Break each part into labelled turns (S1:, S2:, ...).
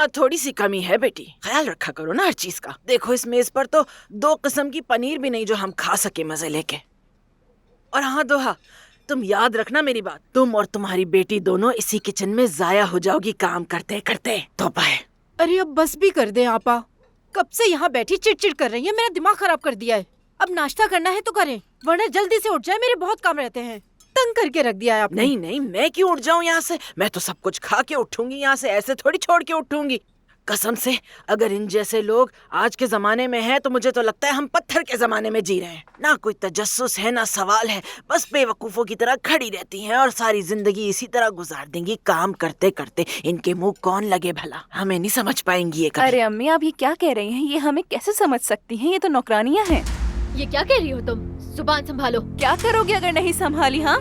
S1: थोड़ी सी कमी है बेटी, ख्याल रखा करो ना हर चीज का। देखो इस मेज पर तो 2 किस्म की पनीर भी नहीं जो हम खा सके मजे लेके। और हाँ दोहा, तुम याद रखना मेरी बात, तुम और तुम्हारी बेटी दोनों इसी किचन में जाया हो जाओगी काम करते करते। तो पाए।
S2: अरे अब बस भी कर दे आपा, कब से यहाँ बैठी चिड़चिड़ कर रही है, मेरा दिमाग खराब कर दिया है। अब नाश्ता करना है तो करें, वरना जल्दी से उठ जाए, मेरे बहुत काम रहते हैं। तंग करके रख दिया है आपने।
S1: नहीं नहीं, मैं क्यों उठ जाऊं यहाँ से, मैं तो सब कुछ खा के उठूंगी यहाँ से, ऐसे थोड़ी छोड़ के उठूंगी। कसम से अगर इन जैसे लोग आज के जमाने में हैं तो मुझे तो लगता है हम पत्थर के जमाने में जी रहे हैं। ना कोई तजस्सुस है ना सवाल है, बस बेवकूफों की तरह खड़ी रहती हैं और सारी जिंदगी इसी तरह गुजार देंगी काम करते करते। इनके मुंह कौन लगे भला, हमें नहीं समझ पाएंगी ये कभी।
S3: अरे अम्मी आप ये क्या कह रही हैं, ये हमें कैसे समझ सकती हैं, ये तो नौकरानियां हैं।
S4: ये क्या कह रही हो तुम, जुबान संभालो।
S3: क्या करोगे अगर नहीं संभाली? हाँ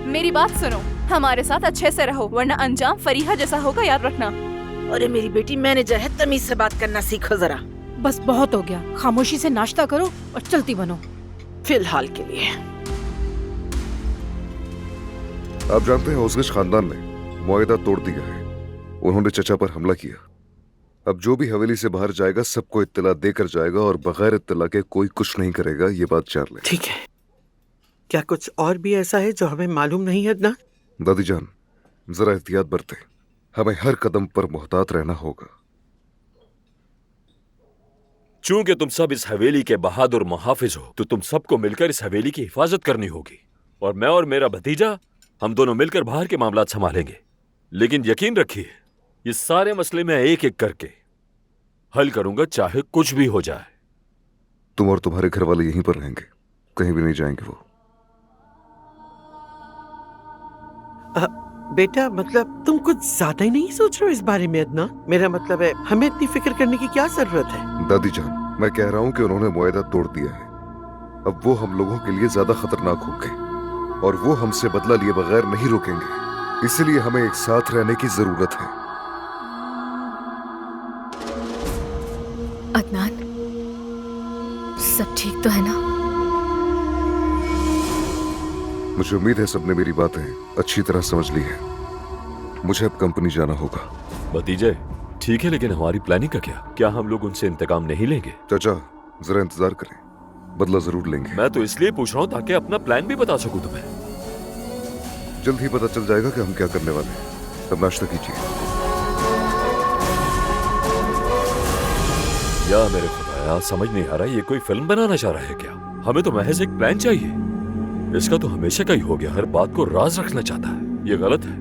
S3: मेरी बात सुनो, हमारे साथ अच्छे से रहो वरना अंजाम फरीहा जैसा होगा, याद रखना।
S1: अरे मेरी बेटी मैनेजर है, तमीज से बात करना सीखो जरा।
S2: बस बहुत हो गया, खामोशी से नाश्ता करो और चलती बनो
S1: फिलहाल के लिए।
S5: आप जानते हैं उसगश खानदान ने मुआहदा तोड़ दिया है, उन्होंने चचा पर हमला किया। अब जो भी हवेली से बाहर जाएगा सबको इत्तला देकर जाएगा और बगैर इत्तला के कोई कुछ नहीं करेगा, ये बात जान ले।
S6: ठीक है, क्या कुछ और भी ऐसा है जो हमें मालूम नहीं है अदनान?
S5: दादी जान जरा एहतियात बरते, हमें हर कदम पर मोहतात रहना होगा।
S7: चूंकि तुम सब इस हवेली के बहादुर मुहाफिज हो तो तुम सबको मिलकर इस हवेली की हिफाजत करनी होगी, और मैं और मेरा भतीजा हम दोनों मिलकर बाहर के मामलात संभालेंगे। लेकिन यकीन रखिए ये सारे मसले मैं एक एक करके हल करूंगा, चाहे कुछ भी हो जाए।
S5: तुम और तुम्हारे घर वाले यहीं पर रहेंगे, कहीं भी नहीं जाएंगे वो।
S6: बेटा मतलब तुम कुछ ज्यादा ही नहीं सोच रहे हो इस बारे में अदनान? मेरा मतलब है हमें इतनी फिक्र करने की क्या जरूरत है?
S5: दादी जान मैं कह रहा हूं कि उन्होंने मुआहदा तोड़ दिया है, अब वो हम लोगों के लिए ज्यादा खतरनाक होंगे और वो हमसे बदला लिए बगैर नहीं रुकेंगे, इसलिए हमें एक साथ रहने की जरूरत है।
S4: अदनान सब ठीक तो है ना?
S5: मुझे उम्मीद है सबने मेरी बातें अच्छी तरह समझ ली है। मुझे अब कंपनी जाना होगा।
S7: भतीजे ठीक है, लेकिन हमारी प्लानिंग का क्या हम लोग उनसे इंतकाम नहीं लेंगे?
S5: चाचा जरा इंतजार करें, बदला जरूर लेंगे।
S7: मैं तो इसलिए पूछ रहा हूँ ताकि अपना प्लान भी बता सकूं तुम्हें।
S5: जल्द ही पता चल जाएगा कि हम क्या करने वाले हैं। तब नाश्ता कीजिए।
S7: या मेरे खुदाया, समझ नहीं आ रहा ये कोई फिल्म बनाना चाह रहा है क्या? हमें तो महज एक प्लान चाहिए। इसका तो हमेशा का ही हो गया, हर बात को राज रखना चाहता है, ये गलत है।